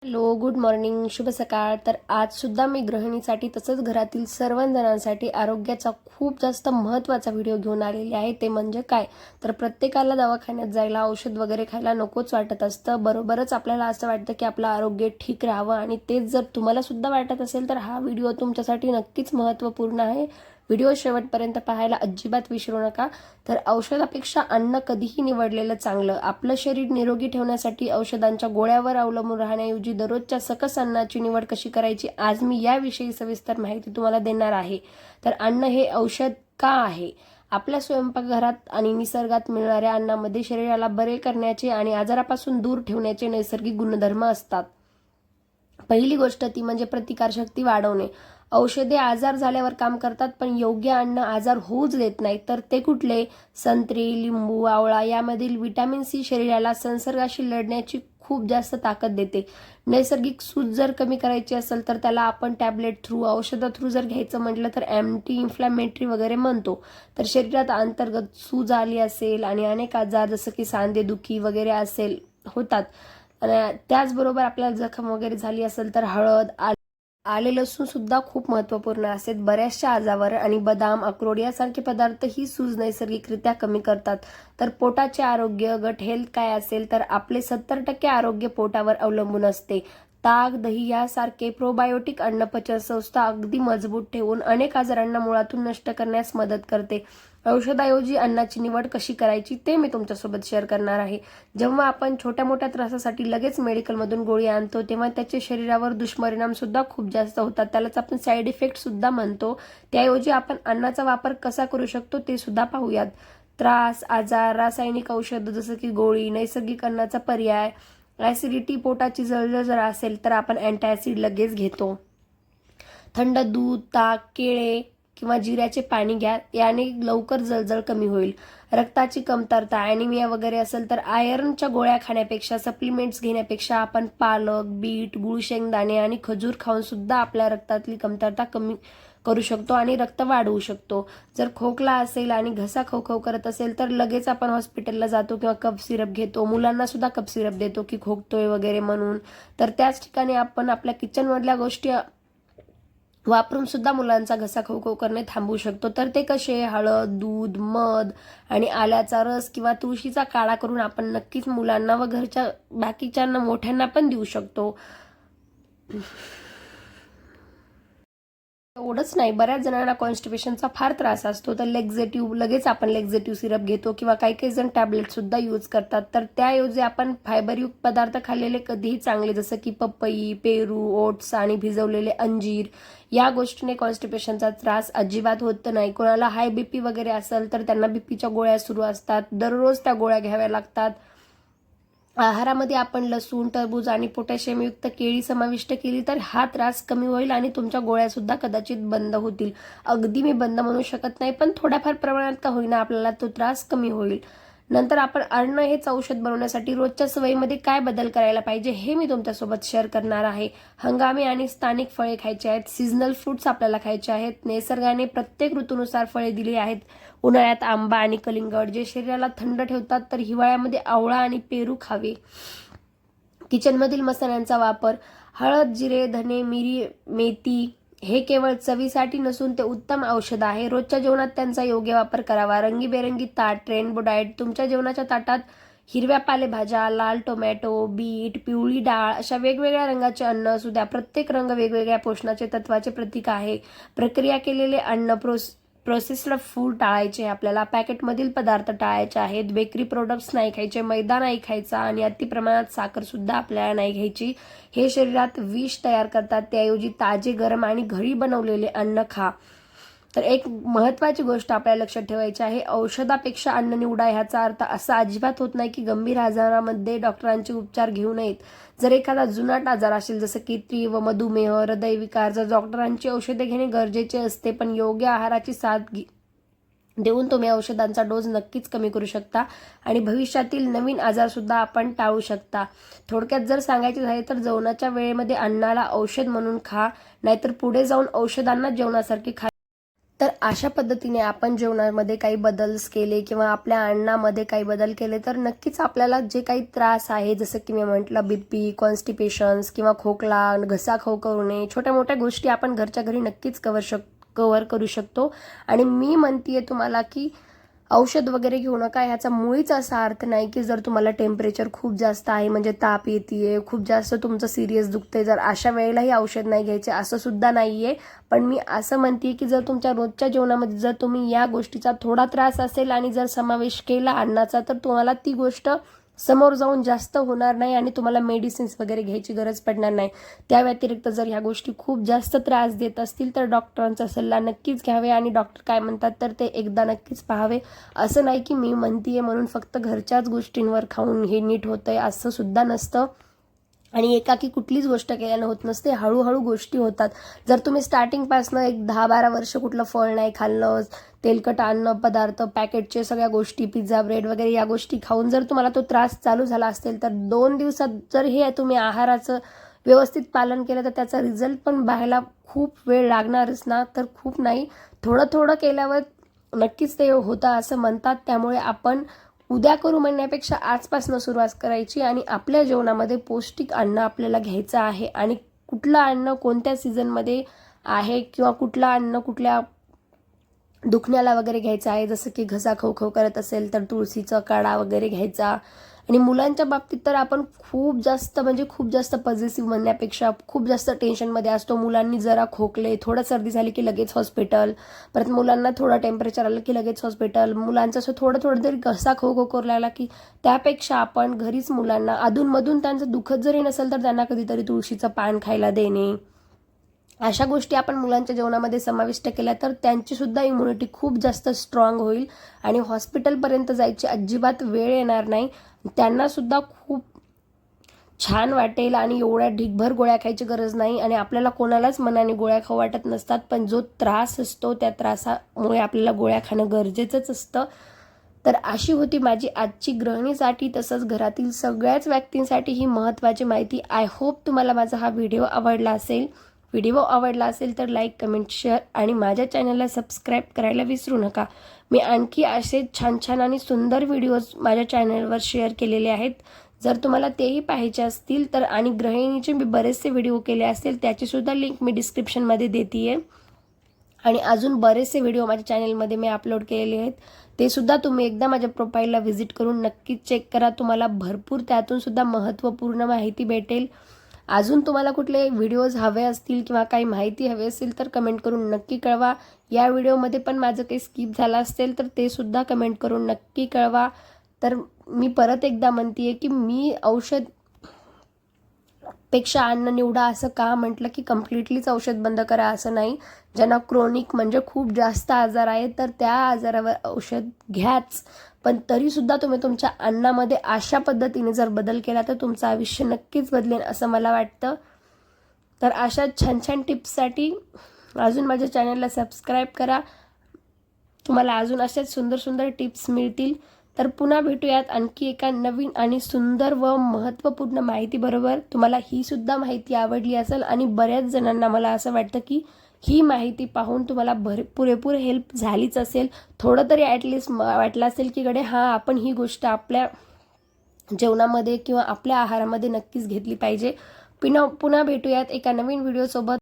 Hello, good morning, शुभ सकाळ. तर आज सुद्धा मी गृहिणीसाठी तसंच घरातील सर्व जणांसाठी आरोग्याचा खूप जास्त महत्त्वाचा व्हिडिओ घेऊन आलेली आहे. ते म्हणजे काय, तर प्रत्येकाला दवाखान्यात जायला औषध वगैरे खायला नकोच वाटत असतं. बरोबरच आपल्याला असं वाटतं की आपलं आरोग्य ठीक राहावं, आणि तेच जर तुम्हाला सुद्धा वाटत असेल तर हा व्हिडिओ तुमच्यासाठी नक्कीच महत्त्वपूर्ण आहे. व्हिडिओ शेवटपर्यंत पाहायला अजिबात विसरू नका. तर औषधापेक्षा अन्न कधीही निवडलेलं चांगलं. आपलं शरीर निरोगी ठेवण्यासाठी औषधांच्या गोळ्यावर अवलंबून राहण्याऐवजी दररोजच्या सकस अन्नाची निवड कशी करायची, आज मी याविषयी सविस्तर माहिती तुम्हाला देणार आहे. तर अन्न हे औषध का आहे? आपल्या स्वयंपाकघरात आणि निसर्गात मिळणाऱ्या अन्नामध्ये शरीराला बरे करण्याचे आणि आजारापासून दूर ठेवण्याचे नैसर्गिक गुणधर्म असतात. पहिली गोष्ट ती म्हणजे प्रतिकारशक्ती वाढवणे. औषधे आजार झाल्यावर काम करतात, पण योग्य अन्न आजार होऊच देत नाही. तर ते कुठले? संत्री, लिंबू, आवळा यामधील व्हिटॅमिन सी शरीराला संसर्गाशी लढण्याची खूप जास्त ताकद देते. नैसर्गिक सूज जर कमी करायची असेल तर त्याला आपण टॅबलेट थ्रू, औषधा थ्रू जर घ्यायचं म्हटलं तर अँटी इन्फ्लॅमेटरी वगैरे म्हणतो. तर शरीरात अंतर्गत सूज आली असेल आणि अनेक आजार जसं की सांधेदुखी वगैरे असेल होतात. आणि त्याचबरोबर आपल्याला जखम वगैरे झाली असेल तर हळद, आले लसूण सुद्धा खूप महत्त्वपूर्ण असते. बऱ्याचशा आजारावर आणि बदाम, अक्रोड यासारखे पदार्थ ही सूज नैसर्गिकरित्या कमी करतात. तर पोटाचे आरोग्य, गट हेल्थ काय असेल तर आपले 70% आरोग्य पोटावर अवलंबून असते. ताक, दही यासारखे प्रोबायोटिक अन्न पचन संस्था अगदी मजबूत ठेवून अनेक आजारांना मुळातून नष्ट करण्यास मदत करते. औषधाऐवजी अन्नाची निवड कशी करायची ते मी तुमच्यासोबत शेअर करणार आहे. जेव्हा आपण छोट्या मोठ्या त्रासासाठी लगेच मेडिकलमधून गोळी आणतो तेव्हा त्याचे शरीरावर दुष्परिणाम सुद्धा खूप जास्त होतात. त्यालाच आपण साईड इफेक्ट सुद्धा म्हणतो. त्याऐवजी आपण अन्नाचा वापर कसा करू शकतो ते सुद्धा पाहूयात. त्रास, आजार, रासायनिक औषध जसं की गोळी, नैसर्गिक अन्नाचा पर्याय, ऍसिडिटी, पोटाची जळजळ जर असेल तर आपण अँटासिड लगेच घेतो. थंड दूध, ताक, केळे किंवा जिऱ्याचे पाणी घ्या, याने लवकर जळजळ कमी होईल. रक्ताची कमतरता, ॲनिमिया वगैरे असेल तर आयर्नच्या गोळ्या खाण्यापेक्षा, सप्लिमेंट्स घेण्यापेक्षा आपण पालक, बीट, गुळ, शेंगदाणे आणि खजूर खाऊन सुद्धा आपल्या रक्तातली कमतरता कमी करू शकतो आणि रक्त वाढवू शकतो. जर खोकला असेल आणि घसा खवखव करत असेल तर लगेच आपण हॉस्पिटलला जातो किंवा कफ सिरप घेतो. मुलांना सुद्धा कफ सिरप देतो की खोकतोय वगैरे म्हणून. तर त्याच ठिकाणी आपण आपल्या किचनमधल्या गोष्टी वापरून सुद्धा मुलांचा घसा खवखव करणे थांबवू शकतो. तर ते कसे? हळद, दूध, मध आणि आल्याचा रस किंवा तुळशीचा काढा करून आपण नक्कीच मुलांना व घरच्या बाकीच्यांना मोठ्यांना पण देऊ शकतो. एवढंच नाही, बऱ्याच जणांना कॉन्स्टिपेशनचा फार त्रास असतो, तर लगेच आपण लेक्झेटिव्ह सिरप घेतो किंवा काही काही जण टॅबलेट सुद्धा यूज करतात. तर त्याऐवजी आपण फायबरयुक्त पदार्थ खाल्लेले कधीही चांगले, जसं की पपई, पेरू, ओट्स आणि भिजवलेले अंजीर. या गोष्टीने कॉन्स्टिपेशनचा त्रास अजिबात होत नाही. कोणाला हाय बीपी वगैरे असेल तर त्यांना बीपीच्या गोळ्या सुरू असतात, दररोज त्या गोळ्या घ्याव्या लागतात. आहारामध्ये आपण लसूण, टरबूज आणि पोटॅशियमयुक्त केळी समाविष्ट केली तर हा त्रास कमी होईल आणि तुमच्या गोळ्या सुद्धा कदाचित बंद होतील. अगदी मी बंद म्हणू शकत नाही, पण थोड्याफार प्रमाणात का होईना आपल्याला तो त्रास कमी होईल. नंतर आपण अन्न हेच औषध बनवण्यासाठी रोजच्या सवयीमध्ये काय बदल करायला पाहिजे हे मी तुमच्यासोबत शेअर करणार आहे. हंगामी आणि स्थानिक फळे खायची आहेत. सीझनल फ्रुट्स आपल्याला खायचे आहेत. निसर्गाने प्रत्येक ऋतूनुसार फळे दिली आहेत. उन्हाळ्यात आंबा आणि कलिंगड जे शरीराला थंड ठेवतात, तर हिवाळ्यामध्ये आवळा आणि पेरू खावे. किचनमधील मसाल्यांचा वापर, हळद, जिरे, धने, मिरी, मेथी हे केवळ चवीसाठी नसून ते उत्तम औषध आहे. रोजच्या जेवणात त्यांचा योग्य वापर करावा. रंगीबेरंगी ताट, रेनबो डाएट. तुमच्या जेवणाच्या ताटात हिरव्या पालेभाज्या, लाल टोमॅटो, बीट, पिवळी डाळ अशा वेगवेगळ्या रंगाचे अन्न असू द्या. प्रत्येक रंग वेगवेगळ्या पोषणाचे तत्वाचे प्रतीक आहे. प्रक्रिया केलेले अन्न, प्रोसेस्ड फूड टाळायचे आपल्याला. पॅकेटमधील पदार्थ टाळायचे आहेत. बेकरी प्रोडक्ट्स नाही खायचे, मैदा नाही खायचा आणि अतिप्रमाणात साखर सुद्धा आपल्याला नाही घ्यायची. हे शरीरात विष तयार करतात. त्याऐवजी ताजे, गरम आणि घरी बनवलेले अन्न खा. तर एक महत्त्वाची गोष्ट आपल्याला लक्षात ठेवायची आहे, औषधापेक्षा अन्न निवडा. ह्याचा अर्थ असा अजिबात होत नाही की गंभीर आजारामध्ये डॉक्टरांचे उपचार घेऊ नयेत. जर एखादा जुनाट आजार असेल जसं की तीव्र मधुमेह, हृदयविकार, जर डॉक्टरांची औषधे घेणे गरजेचे असते, पण योग्य आहाराची साथ देऊन तुम्ही औषधांचा डोस नक्कीच कमी करू शकता आणि भविष्यातील नवीन आजार सुद्धा आपण टाळू शकता. थोडक्यात जर सांगायचे झाले तर जेवणाच्या वेळेमध्ये अन्नाला औषध म्हणून खा, नाहीतर पुढे जाऊन औषधांना जेवणासारखी खा. तर अशा पद्धतीने आपण जेवणामध्ये काही बदल केले किंवा आपल्या अन्नामध्ये काही बदल केले तर नक्कीच आपल्याला जे काही त्रास आहे, जसं की मी म्हटलं बीपी, कॉन्स्टिपेशन्स किंवा खोकला, घसा खवखवणे, छोट्या मोठ्या गोष्टी आपण घरच्या घरी नक्कीच कव्हर करू शकतो. आणि मी म्हणतीये तुम्हाला की औषध वगैरे घेऊ नका. ह्याचा मुळीच असा अर्थ नाही की जर तुम्हाला टेम्परेचर खूप जास्त आहे, म्हणजे ताप येते, खूप जास्त तुमचं सिरियस दुखतंय, जर अशा वेळेलाही औषध नाही घ्यायचे असं सुद्धा नाहीये. पण मी असं म्हणते की जर तुमच्या रोजच्या जेवणामध्ये जर तुम्ही या गोष्टीचा थोडा त्रास असेल आणि जर समावेश केला अन्नाचा, तर तुम्हाला ती गोष्ट समोर जाऊन जास्त होणार नाही आणि तुम्हाला मेडिसिन्स वगैरे घ्यायची गरज पडणार नाही. त्या व्यतिरिक्त जर ह्या गोष्टी खूप जास्त त्रास देत असतील तर डॉक्टरांचा सल्ला नक्कीच घ्यावे आणि डॉक्टर काय म्हणतात तर ते एकदा नक्कीच पाहावे. असं नाही की मी म्हणतीये म्हणून फक्त घरच्याच गोष्टींवर खाऊन हे नीट होतंय असं सुद्धा नसतं. आणि एकाकी कुठलीच गोष्ट केल्यानं होत नसते, हळूहळू गोष्टी होतात. जर तुम्ही स्टार्टिंगपासनं एक 10-12 वर्ष कुठलं फळ नाही खाल्लं, तेलकट अन्न पदार्थ, पॅकेटचे सगळ्या गोष्टी, पिझ्झा, ब्रेड वगैरे या गोष्टी खाऊन जर तुम्हाला तो त्रास चालू झाला असेल तर 2 दिवसात जर हे तुम्ही आहाराचं व्यवस्थित पालन केलं तर त्याचा रिझल्ट पण पाहायला खूप वेळ लागणारच ना, तर खूप नाही, थोडं थोडं केल्यावर नक्कीच ते होतं असं म्हणतात. त्यामुळे आपण उद्या करू म्हणण्यापेक्षा आजपासून सुरुवात करायची आणि आपल्या जेवणामध्ये पौष्टिक अन्न आपल्याला घ्यायचं आहे. आणि कुठलं अन्न कोणत्या सीझनमध्ये आहे किंवा कुठलं अन्न कुठल्या दुखण्याला वगैरे घ्यायचं आहे, जसं की घसा खवखव करत असेल तर तुळशीचा काढा वगैरे घ्यायचा. आणि मुलांच्या बाबतीत तर आपण खूप जास्त म्हणजे खूप जास्त पॉझिटिव्ह म्हणण्यापेक्षा खूप जास्त टेन्शनमध्ये असतो. मुलांनी जरा खोकले, थोडं सर्दी झाली की लगेच हॉस्पिटल, परत मुलांना थोडं टेम्परेचर आलं की लगेच हॉस्पिटल, मुलांचं असं थोडं थोडं तरी घसा खवखव करू लागला की त्यापेक्षा आपण घरीच मुलांना अधूनमधून त्यांचं दुखत जरी नसेल तर त्यांना कधीतरी तुळशीचं पान खायला देणे, अशा गोष्टी आपण मुलांच्या जेवणामध्ये समाविष्ट केल्या तर त्यांची सुद्धा इम्युनिटी खूप जास्त स्ट्रॉंग होईल आणि हॉस्पिटलपर्यंत जायची अजिबात वेळ येणार नाही. त्यांना सुद्धा खूप छान वाटेल आणि एवढ्या ढिगभर गोळ्या खायची गरज नाही. आणि आपल्याला कोणालाच मनाने गोळ्या खाऊ वाटत नसतात, पण जो त्रास असतो त्या त्रासामुळे आपल्याला गोळ्या खाणं गरजेचंच असतं. तर अशी होती माझी आजची गृहिणीसाठी तसंच घरातील सगळ्याच व्यक्तींसाठी ही महत्त्वाची माहिती. आय होप तुम्हाला माझा हा व्हिडिओ आवडला असेल. व्हिडिओ आवडला असेल तर लाईक, कमेंट, शेअर आणि माझ्या चॅनलला सबस्क्राईब करायला विसरू नका. मी आणखी असे छान छान आणि सुंदर व्हिडिओज माझ्या चॅनलवर शेअर केलेले आहेत. जर तुम्हाला तेही पाहायचे असतील तर आणि गृहिणीचे मी बरेचसे व्हिडिओ केले असतील त्याचीसुद्धा लिंक मी डिस्क्रिप्शनमध्ये देते आहे. आणि अजून बरेचसे व्हिडिओ माझ्या चॅनलमध्ये मी अपलोड केलेले आहेत, ते सुद्धा तुम्ही एकदा माझ्या प्रोफाईलला व्हिजिट करून नक्कीच चेक करा. तुम्हाला भरपूर त्यातून सुद्धा महत्त्वपूर्ण माहिती भेटेल. अजून तुम्हाला कुठले व्हिडिओज हवे असतील किंवा काही माहिती हवी असेल तर कमेंट करून नक्की कळवा. या व्हिडिओमध्ये पण माझं काही स्किप झालं असेल तर ते सुद्धा कमेंट करून नक्की कळवा. तर मी परत एकदा म्हणते की मी औषध पेक्षा अन्न निवडा असं का म्हटलं की कम्प्लिटलीच औषध बंद करा असं नाही. ज्यांना क्रोनिक म्हणजे खूप जास्त आजार आहे तर त्या आजारावर औषध घ्याच, पण तरीसुद्धा तुम्ही तुमच्या अन्नामध्ये अशा पद्धतीने जर बदल केला तर तुमचं आयुष्य नक्कीच बदलेल असं मला वाटतं. तर अशा छान छान टिप्ससाठी अजून माझ्या चॅनलला सबस्क्राईब करा. तुम्हाला अजून अशाच सुंदर सुंदर टिप्स मिळतील. तर पुन्हा भेटूयात आणखी एका नवीन आणि सुंदर व महत्त्वपूर्ण माहितीबरोबर. तुम्हाला ही सुद्धा माहिती आवडली असेल आणि बऱ्याच जणांना मला असं वाटतं की ही माहिती पाहून तुम्हाला पुरेपूर हेल्प झालीच असेल. थोडं तरी ॲटलिस्ट वाटलं असेल की गडे हां, आपण ही गोष्ट आपल्या जेवणामध्ये किंवा आपल्या आहारामध्ये नक्कीच घेतली पाहिजे. पुन्हा भेटूयात एका नवीन व्हिडिओसोबत.